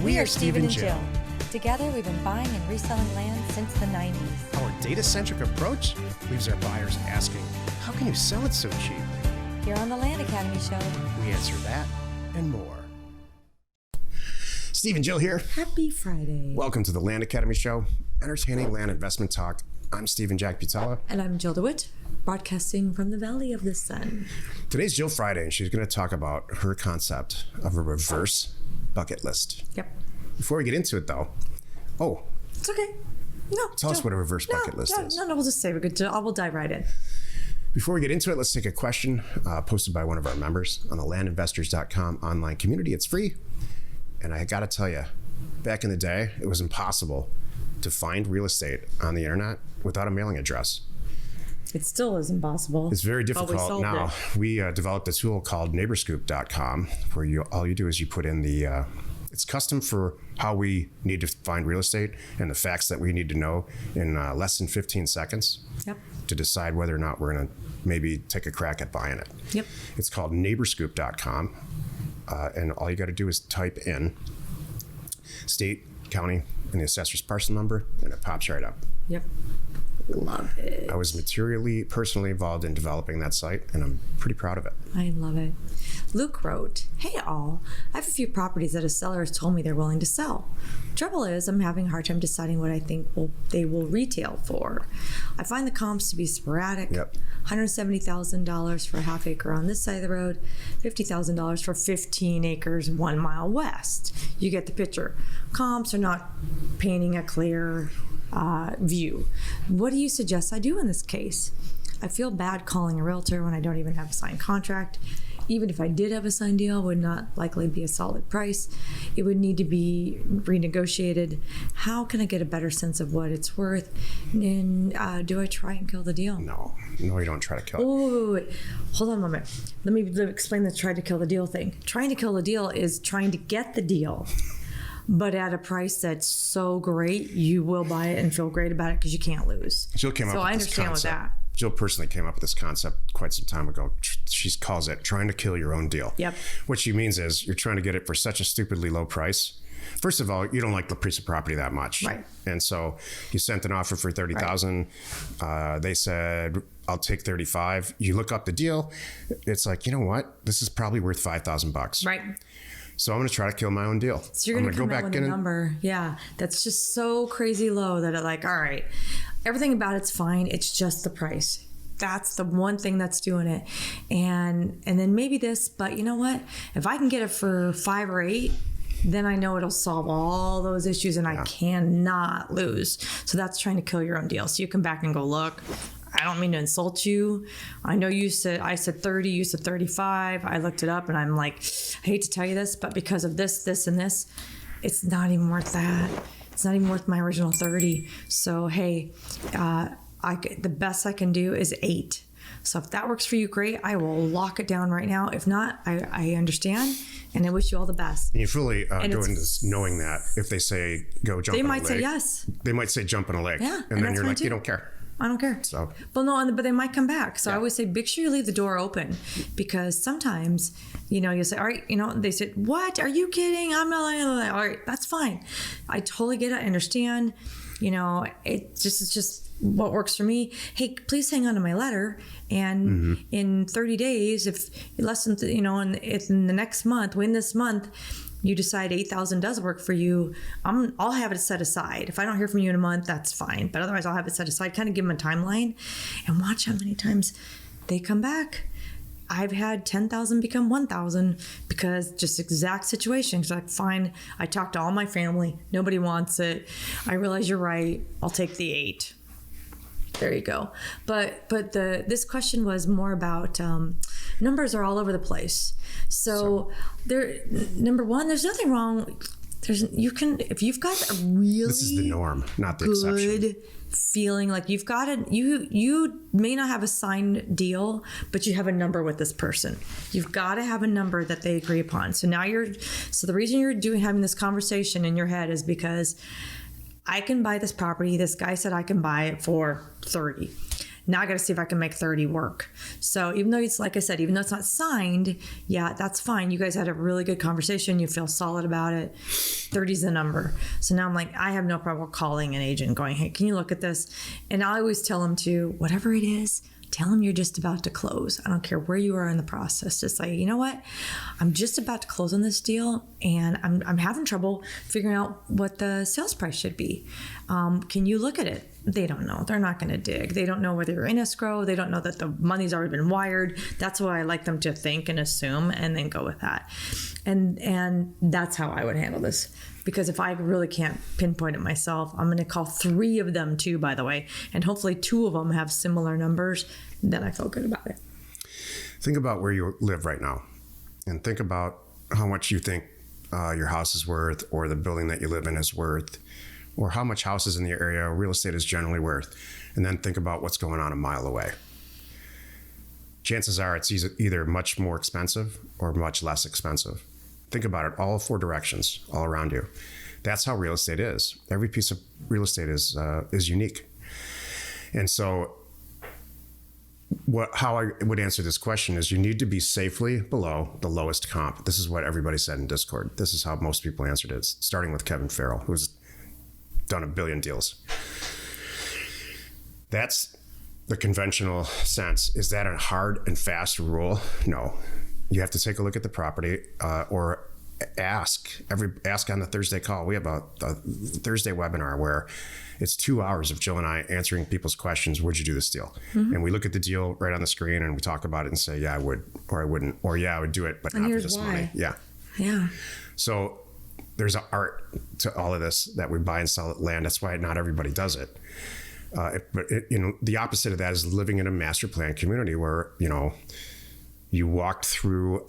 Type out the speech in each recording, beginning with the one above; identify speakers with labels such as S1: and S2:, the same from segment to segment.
S1: We are Steve and Jill.
S2: Together, we've been buying and reselling land since the 90s.
S1: Our data-centric approach leaves our buyers asking, how can you sell it so cheap?
S2: Here on the Land Academy Show,
S1: We answer that and more. Steve and Jill here.
S3: Happy Friday.
S1: Welcome to the Land Academy Show, entertaining land investment talk. I'm Steve and Jack Butella.
S3: And I'm Jill DeWitt, broadcasting from the Valley of the Sun.
S1: Today's Jill Friday, and she's going to talk about her concept of a reverse bucket list.
S3: Yep.
S1: Before we get into it, though,
S3: It's okay. No.
S1: Tell us what a reverse bucket list is.
S3: No, we'll just say we're good. We'll dive right in.
S1: Before we get into it, let's take a question posted by one of our members on the landinvestors.com online community. It's free. And I got to tell you, back in the day, it was impossible to find real estate on the internet without a mailing address.
S3: It still is impossible.
S1: It's very difficult now. We developed a tool called neighborscoop.com where all you do is you put in the, it's custom for how we need to find real estate and the facts that we need to know in less than 15 seconds to decide whether or not we're going to maybe take a crack at buying it.
S3: Yep.
S1: It's called neighborscoop.com. And all you got to do is type in state, county, and the assessor's parcel number, and it pops right up.
S3: Yep. Love it.
S1: I was personally involved in developing that site, and I'm pretty proud of it.
S3: I love it. Luke wrote, "Hey all, I have a few properties that a seller has told me they're willing to sell. Trouble is, I'm having a hard time deciding what I think they will retail for. I find the comps to be sporadic.
S1: Yep.
S3: $170,000 for a half acre on this side of the road, $50,000 for 15 acres 1 mile west. You get the picture. Comps are not painting a clear view. What do you suggest I do in this case? I feel bad calling a realtor when I don't even have a signed contract. Even if I did have a signed deal, it would not likely be a solid price. It would need to be renegotiated. How can I get a better sense of what it's worth? And do I try and kill the deal?"
S1: No, you don't try to kill it.
S3: Oh, wait. Hold on a moment. Let me explain the try to kill the deal thing. Trying to kill the deal is trying to get the deal, but at a price that's so great, you will buy it and feel great about it because you can't lose.
S1: Jill came up with this concept.
S3: So I understand with that.
S1: Jill personally came up with this concept quite some time ago. She calls it trying to kill your own deal.
S3: Yep.
S1: What she means is you're trying to get it for such a stupidly low price. First of all, you don't like the piece of property that much.
S3: Right.
S1: And so you sent an offer for $30,000. They said, I'll take 35. You look up the deal. It's like, you know what? This is probably worth $5,000.
S3: Right.
S1: So I'm going to try to kill my own deal.
S3: So you're going to come out with a number, that's just so crazy low that all right, everything about it's fine. It's just the price. That's the one thing that's doing it. And then maybe this, but you know what? If I can get it for 5 or 8, then I know it'll solve all those issues and I cannot lose. So that's trying to kill your own deal. So you come back and go, look, I don't mean to insult you. I know I said 30, you said 35. I looked it up and I'm like, I hate to tell you this, but because of this, and this, it's not even worth that. It's not even worth my original 30. So, hey, the best I can do is 8. So if that works for you, great. I will lock it down right now. If not, I understand. And I wish you all the best.
S1: And you fully go into this knowing that if they say go jump in a lake.
S3: They might say yes.
S1: They might say jump in a lake.
S3: Yeah,
S1: and then you're like, you don't care.
S3: I don't care.
S1: So,
S3: well, but they might come back. So I always say, make sure you leave the door open because sometimes, you say, all right, they said, what? Are you kidding? I'm not. All right, that's fine. I totally get it. I understand. It's just what works for me. Hey, please hang on to my letter. And in 30 days, if less than, if in the next month, this month, you decide 8,000 does work for you, I'll have it set aside. If I don't hear from you in a month, that's fine. But otherwise, I'll have it set aside. Kind of give them a timeline, and watch how many times they come back. I've had 10,000 become 1,000 because just exact situation. It's like, fine. I talked to all my family. Nobody wants it. I realize you're right. I'll take the 8. There you go. But this question was more about numbers are all over the place. So there, number one, there's nothing wrong. If you've got a really
S1: this is the norm, not the exception.
S3: Good feeling like you've got you may not have a signed deal, but you have a number with this person. You've got to have a number that they agree upon. So now the reason you're having this conversation in your head is because I can buy this property. This guy said I can buy it for 30. Now I got to see if I can make 30 work. So even though it's, like I said, even though it's not signed, yeah, that's fine. You guys had a really good conversation. You feel solid about it. 30 is the number. So now I'm like, I have no problem calling an agent going, hey, can you look at this? And I always tell them to, whatever it is, tell them you're just about to close. I don't care where you are in the process. Just like, you know what? I'm just about to close on this deal and I'm having trouble figuring out what the sales price should be. Can you look at it? They don't know. They're not going to dig. They don't know whether you're in escrow. They don't know that the money's already been wired. That's what I like them to think and assume and then go with that. And that's how I would handle this. Because if I really can't pinpoint it myself, I'm going to call 3 of them too, by the way. And hopefully 2 of them have similar numbers. Then I feel good about it.
S1: Think about where you live right now. And think about how much you think your house is worth, or the building that you live in is worth, or how much houses in the area real estate is generally worth. And then think about what's going on a mile away. Chances are it's either much more expensive or much less expensive. Think about it, all 4 directions, all around you. That's how real estate is. Every piece of real estate is unique. And so how I would answer this question is you need to be safely below the lowest comp. This is what everybody said in Discord. This is how most people answered it, starting with Kevin Farrell, who's done 1 billion deals. That's the conventional sense. Is that a hard and fast rule? No. You have to take a look at the property or ask on the Thursday call. We have a Thursday webinar where it's 2 hours of Jill and I answering people's questions. Would you do this deal? Mm-hmm. And we look at the deal right on the screen and we talk about it and say, yeah, I would, or I wouldn't, or yeah, I would do it, but not for this money. Yeah.
S3: Yeah.
S1: So there's an art to all of this that we buy and sell land. That's why not everybody does it. The opposite of that is living in a master plan community where, you walked through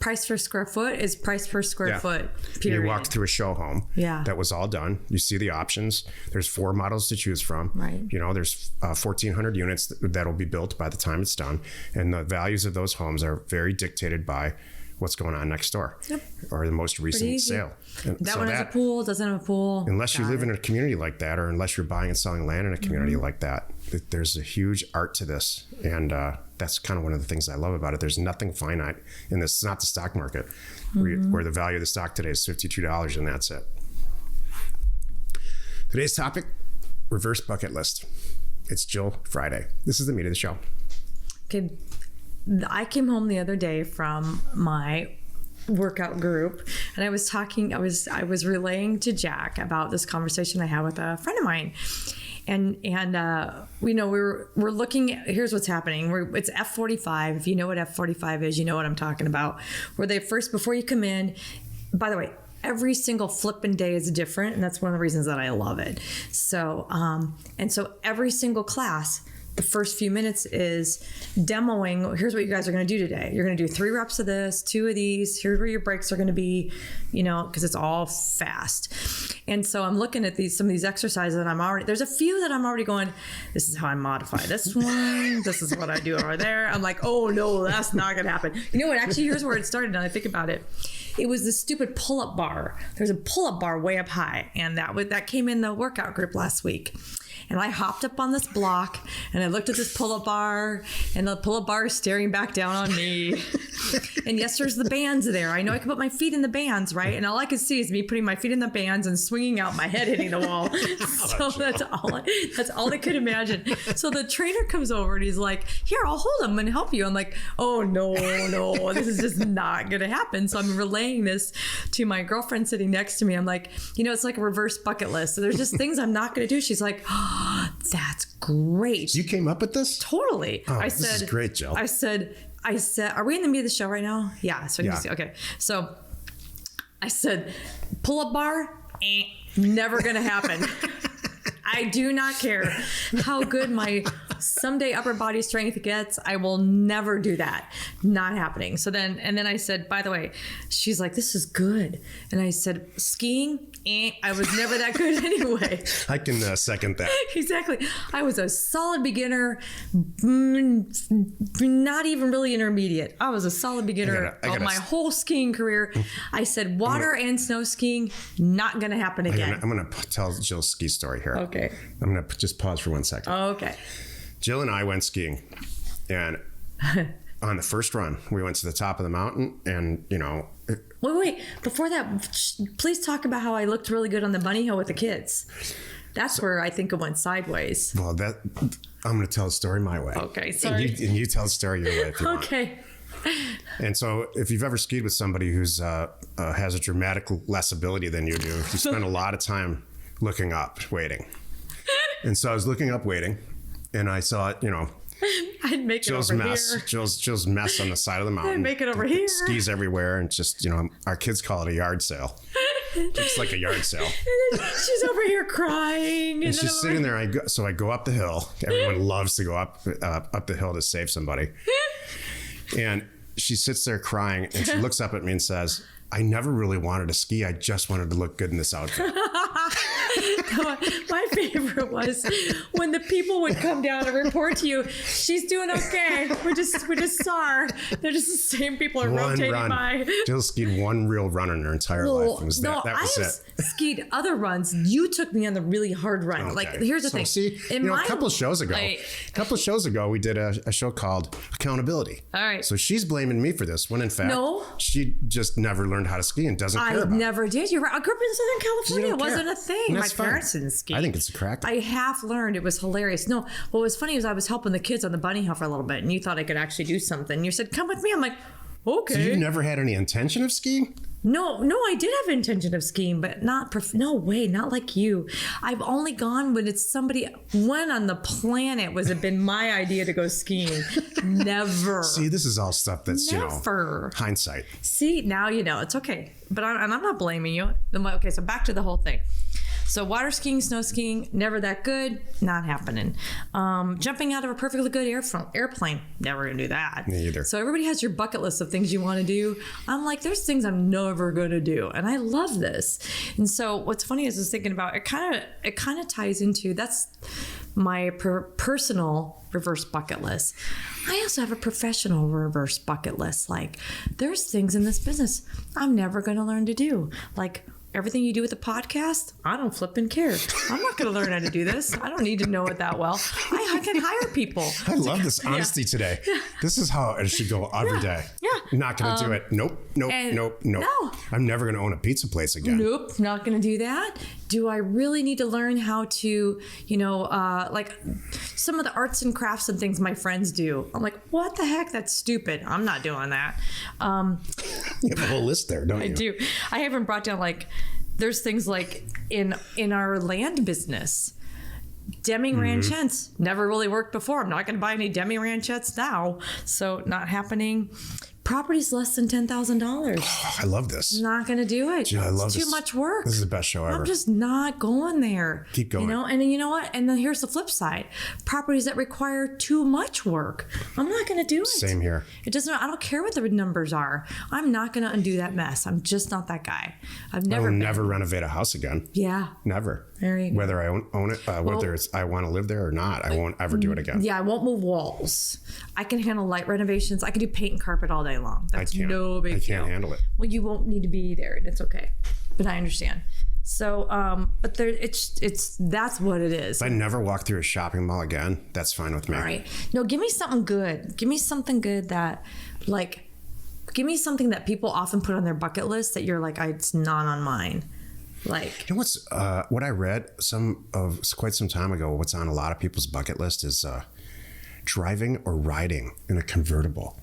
S3: price per square foot is price per square foot, period.
S1: You walked through a show home that was all done. You see the options. There's 4 models to choose from.
S3: Right.
S1: There's 1,400 units that'll be built by the time it's done. And the values of those homes are very dictated by what's going on next door, or the most recent sale. And
S3: that one has a pool, doesn't have a pool.
S1: Unless you live in a community like that, or unless you're buying and selling land in a community like that, there's a huge art to this. And that's kind of one of the things I love about it. There's nothing finite in this. It's not the stock market where the value of the stock today is $52 and that's it. Today's topic, reverse bucket list. It's Jill Friday. This is the meat of the show.
S3: Okay. I came home the other day from my workout group and I was relaying to Jack about this conversation I had with a friend of mine. And we're looking at, here's what's happening. It's F45. If you know what F45 is, you know what I'm talking about. Where they first, before you come in, by the way, every single flipping day is different. And that's one of the reasons that I love it. So, so every single class, the first few minutes is demoing. Here's what you guys are going to do today. You're going to do 3 reps of this, 2 of these. Here's where your breaks are going to be, because it's all fast. And so I'm looking at some of these exercises that there's a few that I'm already going, this is how I modify this one. This is what I do over there. I'm like, oh no, that's not going to happen. You know what? Actually, here's where it started. Now I think about it. It was the stupid pull-up bar. There's a pull-up bar way up high. And that came in the workout group last week. And I hopped up on this block and I looked at this pull-up bar and the pull-up bar is staring back down on me. And yes, there's the bands there. I know I can put my feet in the bands, right? And all I could see is me putting my feet in the bands and swinging out, my head hitting the wall. So that's all I could imagine. So the trainer comes over and he's like, here, I'll hold him and help you. I'm like, oh no, this is just not going to happen. So I'm relaying this to my girlfriend sitting next to me. I'm like, it's like a reverse bucket list. So there's just things I'm not going to do. She's like, oh, that's great.
S1: You came up with this?
S3: Totally.
S1: Oh, this is great, Jill.
S3: I said, are we in the meat of the show right now? Yeah. So you can see. Okay. So I said, pull-up bar, never going to happen. I do not care how good my someday upper body strength gets. I will never do that. Not happening. So then I said, by the way, she's like, this is good. And I said, skiing, I was never that good anyway.
S1: I can second that.
S3: Exactly. I was a solid beginner, not even really intermediate. I was a solid beginner of my whole skiing career. I said water and snow skiing, not going to happen again.
S1: I'm going to tell Jill's ski story here.
S3: Okay.
S1: I'm going to just pause for 1 second.
S3: Okay.
S1: Jill and I went skiing, and on the first run, we went to the top of the mountain, and
S3: Wait. Before that, please talk about how I looked really good on the bunny hill with the kids. That's where I think it went sideways.
S1: Well, I'm going to tell the story my way.
S3: Okay, sorry.
S1: And you tell the story your way if you want.
S3: Okay.
S1: And so if you've ever skied with somebody who's has a dramatic less ability than you do, you spend a lot of time looking up, waiting. And so I was looking up, waiting, and I saw it,
S3: I'd make
S1: Jill's
S3: it over
S1: mess.
S3: here.
S1: Jill's mess on the side of the mountain.
S3: I'd make it over here.
S1: Skis everywhere, and just our kids call it a yard sale. It's like a yard sale.
S3: And then she's over here crying.
S1: And she's sitting there. I go up the hill. Everyone loves to go up the hill to save somebody. And she sits there crying, and she looks up at me and says, "I never really wanted to ski. I just wanted to look good in this outfit."
S3: My favorite was when the people would come down and report to you, "She's doing okay. We just saw her." They're just the same people are rotating by.
S1: Jill skied one real run in her entire life. It was that was it.
S3: Skied other runs. You took me on the really hard run.
S1: Okay.
S3: Like, here's the thing.
S1: See, a couple shows ago, we did a show called Accountability.
S3: All right.
S1: So she's blaming me for this when in fact, she just never learned how to ski and doesn't care about it.
S3: I never did. You're right. I grew up in Southern California. It wasn't a thing. My parents didn't ski.
S1: I think it's a crack.
S3: I half learned. It was hilarious. No, what was funny was I was helping the kids on the bunny hill for a little bit, and you thought I could actually do something. You said, "Come with me." I'm like, okay.
S1: So you never had any intention of skiing?
S3: No, I did have intention of skiing, but not no way, not like you. I've only gone when it's when on the planet was it been my idea to go skiing. Never.
S1: See, this is all stuff that's,
S3: Never.
S1: Hindsight.
S3: See, now you know. It's okay. But I'm not blaming you. Okay, so back to the whole thing. So water skiing, snow skiing, never that good, not happening. Jumping out of a perfectly good airplane, never gonna do that.
S1: Me either.
S3: So everybody has your bucket list of things you want to do. I'm like, there's things I'm never gonna do, and I love this. And so what's funny is I was thinking about it. Kind of ties into that's my personal reverse bucket list. I also have a professional reverse bucket list. Like, there's things in this business I'm never gonna learn to do, like. Everything you do with the podcast, I don't flipping care. I'm not going to learn how to do this. I don't need to know it that well. I can hire people.
S1: I love this honesty today. Yeah. This is how it should go every day.
S3: Yeah.
S1: Not going to do it. Nope. No. I'm never going to own a pizza place again.
S3: Nope. Not going to do that. Do I really need to learn how to, like some of the arts and crafts and things my friends do? I'm like, what the heck? That's stupid. I'm not doing that.
S1: You have a whole list there, don't you?
S3: I do. I haven't brought down there's things like in our land business. Demi ranchettes never really worked before. I'm not going to buy any demi ranchettes now, so not happening. Property's less than $10,000.
S1: Oh, I love this.
S3: Not going to do it.
S1: Gee, I love
S3: it's too much work.
S1: This is the best show ever.
S3: I'm just not going there.
S1: Keep going.
S3: And then you know what? And then here's the flip side. Properties that require too much work. I'm not going to do it.
S1: Same here.
S3: I don't care what the numbers are. I'm not going to undo that mess. I'm just not that guy.
S1: I will never renovate a house again.
S3: Yeah.
S1: Never.
S3: There you go.
S1: Whether I own it, whether it's I want to live there or not, I won't ever do it again.
S3: Yeah, I won't move walls. I can handle light renovations. I can do paint and carpet all day long. That's no big deal.
S1: I can't handle it.
S3: Well, you won't need to be there, and it's okay. But I understand. So, but that's what it is.
S1: If I never walk through a shopping mall again, that's fine with me.
S3: All right. No, give me something good. Give me something good that, give me something that people often put on their bucket list that you're like, it's not on mine. Like,
S1: you know what's what I read quite some time ago. What's on a lot of people's bucket list is driving or riding in a convertible.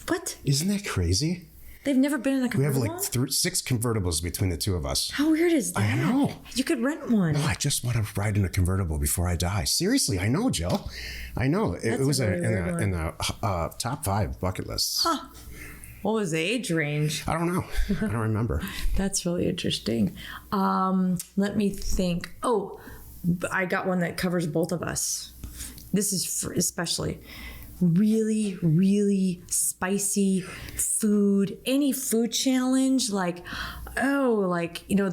S3: What?
S1: Isn't that crazy?
S3: They've never been in a convertible?
S1: We have 6 convertibles between the two of us.
S3: How weird is that?
S1: I know.
S3: You could rent one.
S1: No, I just want to ride in a convertible before I die. Seriously, I know, Jill. I know. It was in the top 5 bucket lists.
S3: Huh. What was the age range?
S1: I don't know. I don't remember.
S3: That's really interesting. Let me think. Oh, I got one that covers both of us. This is especially really, really spicy food. Any food challenge, the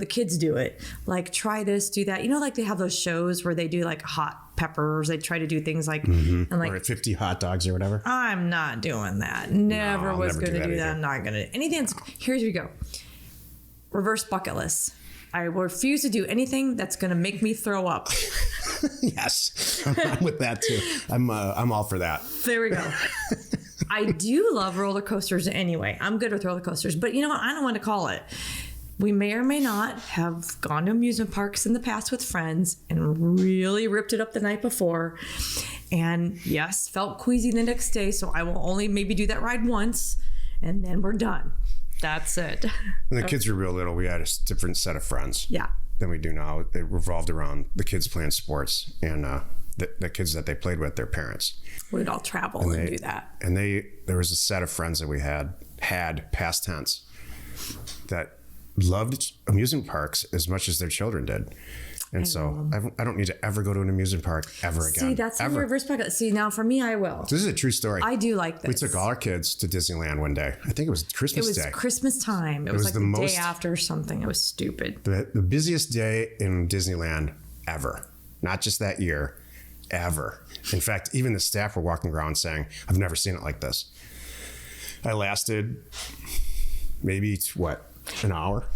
S3: kids do it. Like, try this, do that. They have those shows where they do hot peppers. They try to do things
S1: or 50 hot dogs or whatever.
S3: I'm not doing that. Never was going to do that. I'm not going to. Anything. Here we go. Reverse bucket list. I refuse to do anything that's going to make me throw up.
S1: Yes, I'm with that too. I'm all for that.
S3: There we go. I do love roller coasters anyway. I'm good with roller coasters, but you know what? I don't want to call it. We may or may not have gone to amusement parks in the past with friends and really ripped it up the night before. And yes, felt queasy the next day. So I will only maybe do that ride once and then we're done. That's it.
S1: When the kids were real little, we had a different set of friends.
S3: Yeah.
S1: Than we do now. It revolved around the kids playing sports and the kids that they played with, their parents.
S3: We'd all travel and do that.
S1: And there was a set of friends that we had past tense that loved amusement parks as much as their children did. And so I don't need to ever go to an amusement park ever again.
S3: See, that's the reverse bucket. See, now for me, I will.
S1: This is a true story.
S3: I do like this.
S1: We took all our kids to Disneyland one day. I think it was Christmas Day.
S3: It was Christmas time. It was like the day after or something. It was stupid.
S1: The busiest day in Disneyland ever. Not just that year, ever. In fact, even the staff were walking around saying, I've never seen it like this. I lasted maybe, an hour?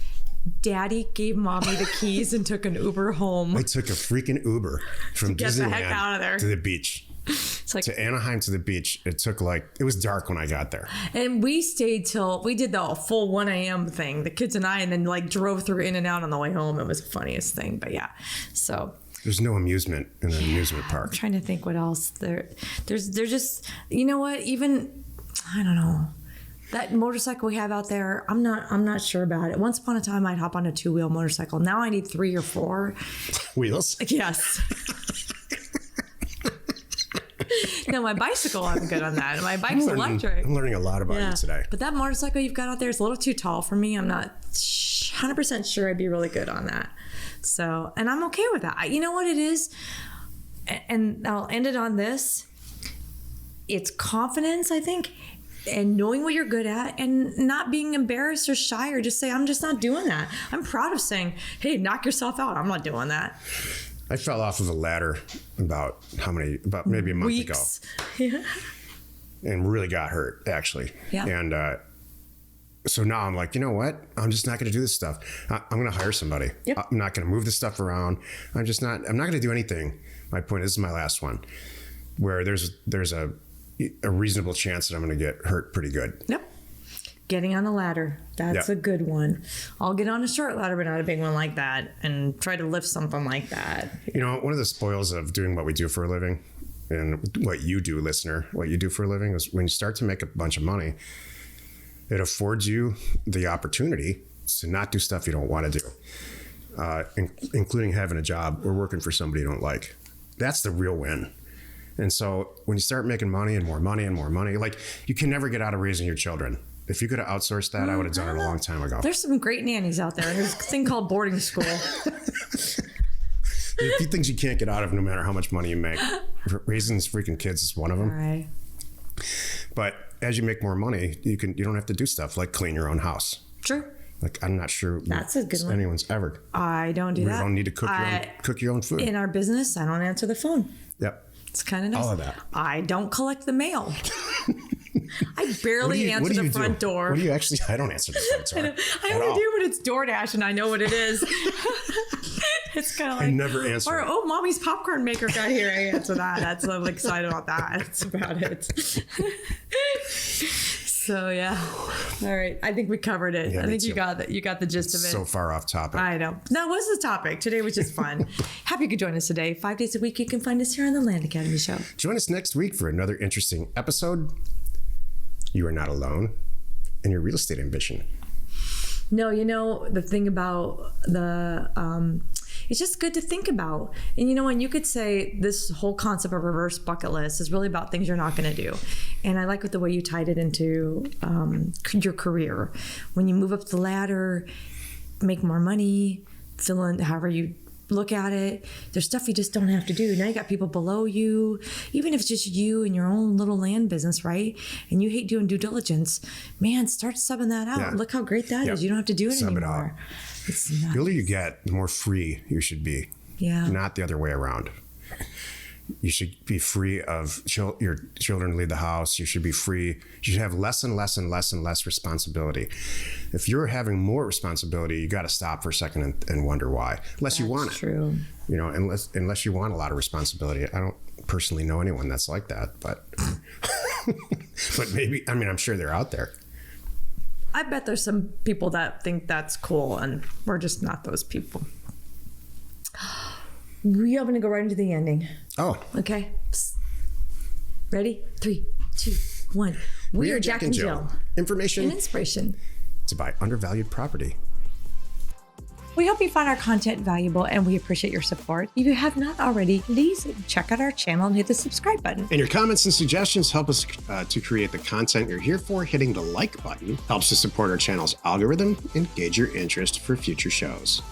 S3: Daddy gave mommy the keys and took an Uber home.
S1: I took a freaking Uber from
S3: Get the heck out of
S1: Disneyland
S3: there.
S1: to the beach.
S3: It's like,
S1: To Anaheim to the beach. It took it was dark when I got there.
S3: and we stayed till we did the full 1 a.m. thing, the kids and I, and then drove through in and out on the way home. It was the funniest thing. But yeah, so
S1: There's no amusement in an amusement park.
S3: I'm trying to think what else there's just, you know what, even I don't know, that motorcycle we have out there, I'm not sure about it. Once upon a time I'd hop on a 2-wheel motorcycle. Now I need 3 or 4
S1: Wheels?
S3: yes. No, my bicycle, I'm good on that. My bike's electric.
S1: I'm learning a lot about you today.
S3: But that motorcycle you've got out there is a little too tall for me. I'm not 100% sure I'd be really good on that. So, and I'm okay with that. You know what it is? And I'll end it on this. It's confidence, I think, and knowing what you're good at and not being embarrassed or shy or just say, I'm just not doing that. I'm proud of saying, hey, knock yourself out. I'm not doing that.
S1: I fell off of a ladder about maybe a month
S3: Weeks.
S1: ago.
S3: Yeah.
S1: And really got hurt, actually.
S3: Yeah.
S1: And so now I'm like, you know what? I'm just not going to do this stuff. I'm going to hire somebody.
S3: Yep.
S1: I'm not going to move this stuff around. I'm not going to do anything. My point is, this is my last one, where there's a reasonable chance that I'm going to get hurt pretty good.
S3: Yep. Getting on a ladder. That's a good one. I'll get on a short ladder, but not a big one like that, and try to lift something like that.
S1: You know, one of the spoils of doing what we do for a living and what you do, listener, what you do for a living is when you start to make a bunch of money, it affords you the opportunity to not do stuff you don't want to do, including having a job or working for somebody you don't like. That's the real win. And so when you start making money and more money and more money, like you can never get out of raising your children. If you could have outsourced that, I would have done it a long time ago.
S3: There's some great nannies out there. There's a thing called boarding school.
S1: There's a few things you can't get out of no matter how much money you make. Raising these freaking kids is one of them.
S3: All right.
S1: But as you make more money, you don't have to do stuff like clean your own house.
S3: True.
S1: Like I'm not sure
S3: That's a good one.
S1: anyone's ever.
S3: I don't do
S1: You
S3: that.
S1: don't need to cook your own food.
S3: In our business, I don't answer the phone.
S1: Yep.
S3: It's kind of nice.
S1: All of that.
S3: I don't collect the mail. I barely answer the front door.
S1: What do you actually? I don't answer the front door.
S3: I only do when it's DoorDash and I know what it is. It's kind of like
S1: I never answer.
S3: Or mommy's popcorn maker got here. I answer that. I'm excited about that. That's about it. So yeah. All right. I think we covered it.
S1: Yeah,
S3: I think
S1: me
S3: you
S1: too.
S3: got the gist of it.
S1: So far off topic.
S3: I know. That was the topic. Today was just fun. Happy you could join us today. 5 days a week you can find us here on the Land Academy Show.
S1: Join us next week for another interesting episode. You are not alone in your real estate ambition.
S3: No, you know, the thing about it's just good to think about. And you know, when you could say this whole concept of reverse bucket list is really about things you're not going to do. And I like the way you tied it into your career. When you move up the ladder, make more money, fill in however you look at it. There's stuff you just don't have to do. Now you got people below you, even if it's just you and your own little land business, right? And you hate doing due diligence, man, start subbing that out.
S1: Yeah.
S3: Look how great that is. You don't have to do it
S1: Sub it
S3: anymore. It's
S1: The older you get, the more free you should be.
S3: Yeah.
S1: Not the other way around. You should be free of your children leave the house. You should be free. You should have less and less and less and less responsibility. If you're having more responsibility, you got to stop for a second and wonder why. Unless you want it.
S3: True.
S1: You know, unless you want a lot of responsibility. I don't personally know anyone that's like that, but but maybe, I mean, I'm sure they're out there.
S3: I bet there's some people that think that's cool, and we're just not those people. We are going to go right into the ending.
S1: Oh.
S3: Okay. Psst. Ready? 3, 2, 1. We are Jack and Jill.
S1: Information
S3: And inspiration
S1: to buy undervalued property.
S3: We hope you found our content valuable, and we appreciate your support. If you have not already, please check out our channel and hit the subscribe button.
S1: And your comments and suggestions help us to create the content you're here for. Hitting the like button helps to support our channel's algorithm and gauge your interest for future shows.